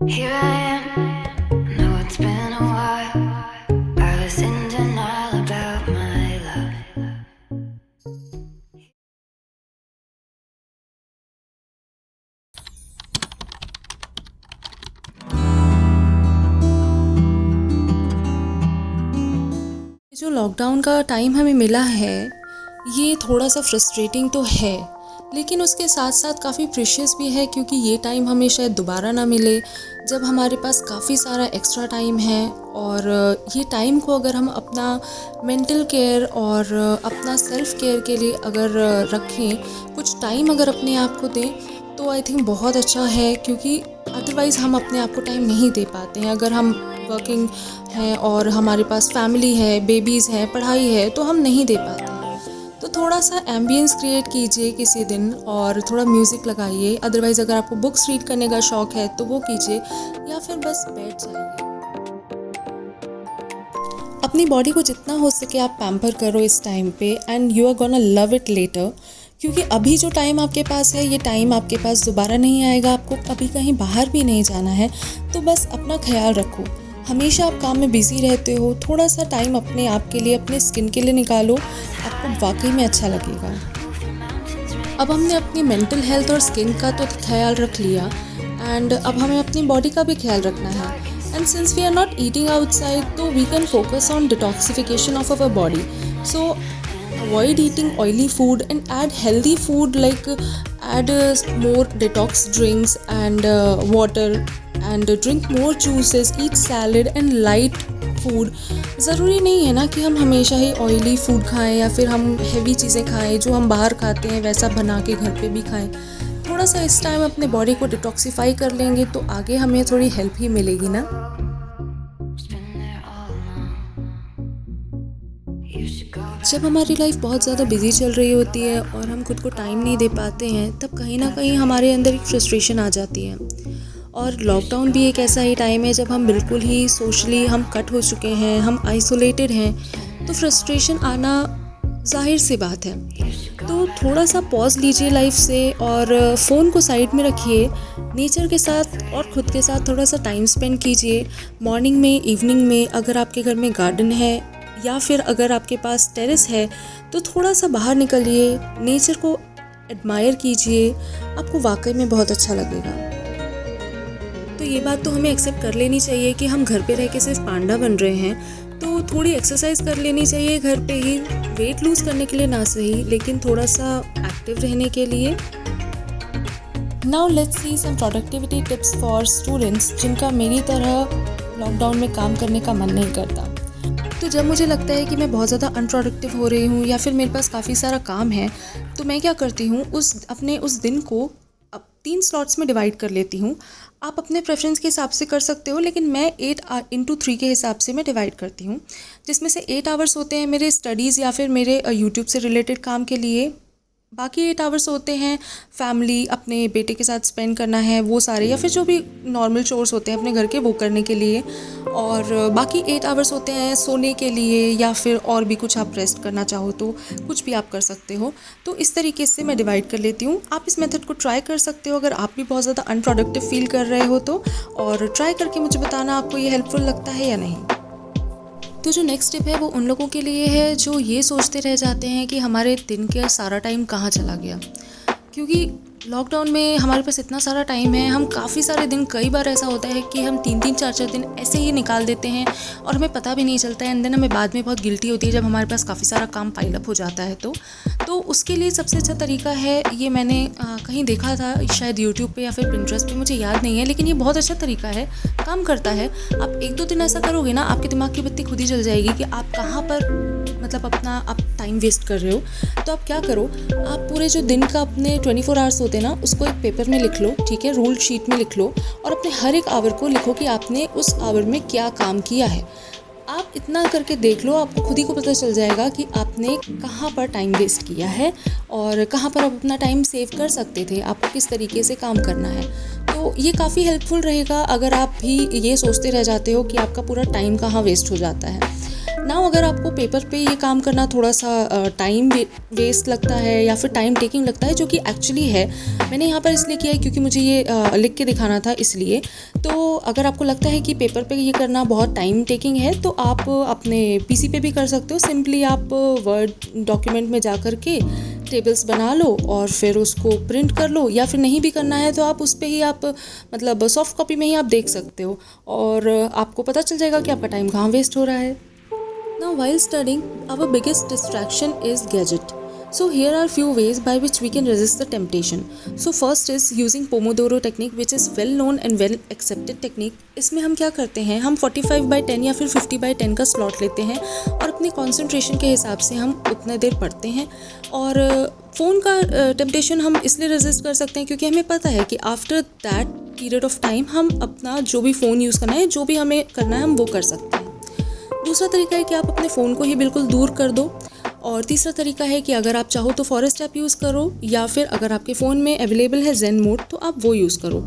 Here I am, know it's been a while. I was in denial about my love. जो lockdown का time हमें मिला है ये थोड़ा सा फ्रस्ट्रेटिंग तो है, लेकिन उसके साथ साथ काफ़ी प्रीशियस भी है क्योंकि ये टाइम हमें शायद दोबारा ना मिले जब हमारे पास काफ़ी सारा एक्स्ट्रा टाइम है। और ये टाइम को अगर हम अपना मेंटल केयर और अपना सेल्फ केयर के लिए अगर रखें, कुछ टाइम अगर अपने आप को दें तो आई थिंक बहुत अच्छा है, क्योंकि अदरवाइज़ हम अपने आप को टाइम नहीं दे पाते हैं। अगर हम वर्किंग हैं और हमारे पास फैमिली है, बेबीज़ हैं, पढ़ाई है, तो हम नहीं दे पाते हैं। तो थोड़ा सा एम्बियंस क्रिएट कीजिए किसी दिन और थोड़ा म्यूज़िक लगाइए। अदरवाइज़ अगर आपको बुक्स रीड करने का शौक़ है तो वो कीजिए, या फिर बस बैठ जाइए। अपनी बॉडी को जितना हो सके आप पैम्पर करो इस टाइम पे, and you are gonna love it later. क्योंकि अभी जो टाइम आपके पास है ये टाइम आपके पास दोबारा नहीं आएगा। आपको कभी कहीं बाहर भी नहीं जाना है, तो बस अपना ख्याल रखो। हमेशा आप काम में बिज़ी रहते हो, थोड़ा सा टाइम अपने आप के लिए, अपने स्किन के लिए निकालो, आपको वाकई में अच्छा लगेगा। अब हमने अपनी मेंटल हेल्थ और स्किन का तो ख्याल रख लिया, एंड अब हमें अपनी बॉडी का भी ख्याल रखना है। And since we are not eating outside, तो we can focus on detoxification of our body. So avoid eating oily food and add healthy food, like add more detox drinks and water, and drink more juices, eat salad and light food। ज़रूरी नहीं है ना कि हम हमेशा ही oily food खाएं या फिर हम हैवी चीज़ें खाएं, जो हम बाहर खाते हैं वैसा बना के घर पे भी खाएं। थोड़ा सा इस टाइम अपने बॉडी को डिटॉक्सिफाई कर लेंगे तो आगे हमें थोड़ी हेल्प ही मिलेगी ना। जब हमारी लाइफ बहुत ज़्यादा बिजी चल रही होती है और हम खुद को टाइम नहीं दे पाते हैं, तब कहीं ना कहीं हमारे अंदर एक फ्रस्ट्रेशन आ जाती है। और लॉकडाउन भी एक ऐसा ही टाइम है जब हम बिल्कुल ही सोशली हम कट हो चुके हैं, हम आइसोलेटेड हैं, तो फ्रस्ट्रेशन आना जाहिर सी बात है। तो थोड़ा सा पॉज लीजिए लाइफ से और फ़ोन को साइड में रखिए, नेचर के साथ और ख़ुद के साथ थोड़ा सा टाइम स्पेंड कीजिए। मॉर्निंग में, इवनिंग में, अगर आपके घर में गार्डन है या फिर अगर आपके पास टेरेस है तो थोड़ा सा बाहर निकलिए, नेचर को एडमायर कीजिए, आपको वाकई में बहुत अच्छा लगेगा। तो ये बात तो हमें एक्सेप्ट कर लेनी चाहिए कि हम घर पे रह के सिर्फ पांडा बन रहे हैं, तो थोड़ी एक्सरसाइज कर लेनी चाहिए घर पे ही, वेट लूज़ करने के लिए ना सही, लेकिन थोड़ा सा एक्टिव रहने के लिए। Now let's see some productivity tips for students जिनका मेरी तरह लॉकडाउन में काम करने का मन नहीं करता। तो जब मुझे लगता है कि मैं बहुत ज़्यादा अनप्रोडक्टिव हो रही हूँ या फिर मेरे पास काफ़ी सारा काम है, तो मैं क्या करती हूँ, अपने उस दिन को अब 3 स्लॉट्स में डिवाइड कर लेती हूँ। आप अपने प्रेफरेंस के हिसाब से कर सकते हो, लेकिन मैं 8/3 के हिसाब से मैं डिवाइड करती हूँ, जिसमें से 8 आवर्स होते हैं मेरे स्टडीज़ या फिर मेरे यूट्यूब से रिलेटेड काम के लिए। बाकी 8 आवर्स होते हैं फैमिली, अपने बेटे के साथ स्पेंड करना है वो सारे, या फिर जो भी नॉर्मल चोर्स होते हैं अपने घर के वो करने के लिए। और बाकी 8 आवर्स होते हैं सोने के लिए, या फिर और भी कुछ आप रेस्ट करना चाहो तो कुछ भी आप कर सकते हो। तो इस तरीके से मैं डिवाइड कर लेती हूँ। आप इस मेथड को ट्राई कर सकते हो अगर आप भी बहुत ज़्यादा अनप्रोडक्टिव फील कर रहे हो तो, और ट्राई करके मुझे बताना आपको ये हेल्पफुल लगता है या नहीं। तो जो नेक्स्ट टिप है वो उन लोगों के लिए है जो ये सोचते रह जाते हैं कि हमारे दिन का सारा टाइम कहाँ चला गया। क्योंकि लॉकडाउन में हमारे पास इतना सारा टाइम है, हम काफ़ी सारे दिन, कई बार ऐसा होता है कि हम 3-3, 4-4 दिन ऐसे ही निकाल देते हैं और हमें पता भी नहीं चलता है। एंड देन हमें बाद में बहुत गिल्टी होती है जब हमारे पास काफ़ी सारा काम पाइल अप हो जाता है। तो उसके लिए सबसे अच्छा तरीका है, ये मैंने कहीं देखा था, शायद यूट्यूब पे या फिर पिंटरेस्ट पे, मुझे याद नहीं है, लेकिन ये बहुत अच्छा तरीका है, काम करता है। आप 1-2 दिन ऐसा करोगे ना, आपके दिमाग की बत्ती खुद ही जल जाएगी कि आप कहाँ पर मतलब अपना आप टाइम वेस्ट कर रहे हो। तो आप क्या करो, आप पूरे जो दिन का अपने 24 आवर्स होते हैं ना, उसको एक पेपर में लिख लो, ठीक है, रूल्ड शीट में लिख लो, और अपने हर एक आवर को लिखो कि आपने उस आवर में क्या काम किया है। आप इतना करके देख लो, आपको खुद ही को पता चल जाएगा कि आपने कहाँ पर टाइम वेस्ट किया है और कहाँ पर आप अपना टाइम सेव कर सकते थे, आपको किस तरीके से काम करना है। तो ये काफ़ी हेल्पफुल रहेगा अगर आप भी ये सोचते रह जाते हो कि आपका पूरा टाइम कहाँ वेस्ट हो जाता है। ना अगर आपको पेपर पे ये काम करना थोड़ा सा टाइम वेस्ट लगता है या फिर टाइम टेकिंग लगता है, जो कि एक्चुअली है, मैंने यहाँ पर इसलिए किया है क्योंकि मुझे ये लिख के दिखाना था इसलिए। तो अगर आपको लगता है कि पेपर पे ये करना बहुत टाइम टेकिंग है तो आप अपने पीसी पे भी कर सकते हो। सिंपली आप वर्ड डॉक्यूमेंट में जा कर के टेबल्स बना लो और फिर उसको प्रिंट कर लो, या फिर नहीं भी करना है तो आप उस पे ही आप मतलब सॉफ्ट कॉपी में ही आप देख सकते हो और आपको पता चल जाएगा कि आपका टाइम कहाँ वेस्ट हो रहा है। Now while studying, our biggest distraction is gadget. So here are few ways by which we can resist the temptation. So first is using Pomodoro technique, which is well known and well accepted technique. इसमें हम क्या करते हैं, हम 45/10 या फिर 50/10 का slot लेते हैं और अपनी कंसंट्रेशन के हिसाब से हम उतने देर पढ़ते हैं। और फ़ोन का टेम्पटेशन हम इसलिए रेजिस्ट कर सकते हैं क्योंकि हमें पता है कि after that period of time हम अपना जो भी फ़ोन यूज़ करना है, जो भी हमें करना है, हम वो कर सकते हैं। दूसरा तरीका है कि आप अपने फ़ोन को ही बिल्कुल दूर कर दो। और तीसरा तरीका है कि अगर आप चाहो तो फॉरेस्ट ऐप यूज़ करो, या फिर अगर आपके फ़ोन में अवेलेबल है ज़ेन मोड तो आप वो यूज़ करो।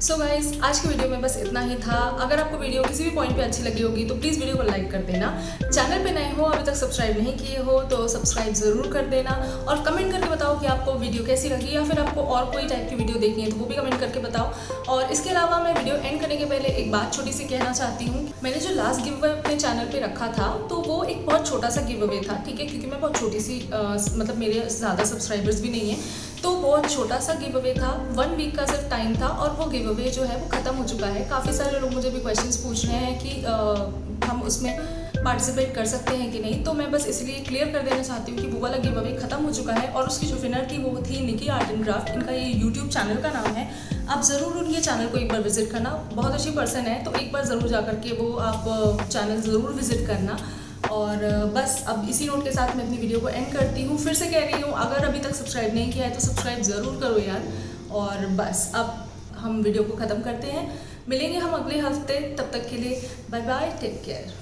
सो गाइस, आज की वीडियो में बस इतना ही था। अगर आपको वीडियो किसी भी पॉइंट पे अच्छी लगी होगी तो प्लीज़ वीडियो को लाइक कर देना। चैनल पे नए हो, अभी तक सब्सक्राइब नहीं किए हो तो सब्सक्राइब ज़रूर कर देना और कमेंट करके बताओ कि आपको वीडियो कैसी लगी, या फिर आपको और कोई टाइप की वीडियो देखनी है तो वो भी कमेंट करके बताओ। और इसके अलावा मैं वीडियो एंड करने के पहले एक बात छोटी सी कहना चाहती हूँ। मैंने जो लास्ट गिव अवे अपने चैनल पर रखा था तो वो एक बहुत छोटा सा गिव अवे था, ठीक है, क्योंकि मैं बहुत छोटी सी मतलब मेरे ज़्यादा सब्सक्राइबर्स भी नहीं हैं, तो बहुत छोटा सा गिव अवे था। 1 वीक का सिर्फ टाइम था और वो गिव अवे जो है वो ख़त्म हो चुका है। काफ़ी सारे लोग मुझे भी क्वेश्चंस पूछ रहे हैं कि हम उसमें पार्टिसिपेट कर सकते हैं कि नहीं, तो मैं बस इसलिए क्लियर कर देना चाहती हूँ कि वो वाला गिव अवे ख़त्म हो चुका है। और उसकी जो विनर थी वो थी निकी आर्ट एंड क्राफ्ट। इनका ये यूट्यूब चैनल का नाम है, आप ज़रूर उनके चैनल को एक बार विजिट करना। बहुत अच्छी पर्सन है, तो एक बार ज़रूर जा करके वो आप चैनल ज़रूर विजिट करना। और बस अब इसी नोट के साथ मैं अपनी वीडियो को एंड करती हूँ। फिर से कह रही हूँ, अगर अभी तक सब्सक्राइब नहीं किया है तो सब्सक्राइब ज़रूर करो यार। और बस अब हम वीडियो को ख़त्म करते हैं, मिलेंगे हम अगले हफ्ते, तब तक के लिए बाय बाय, टेक केयर।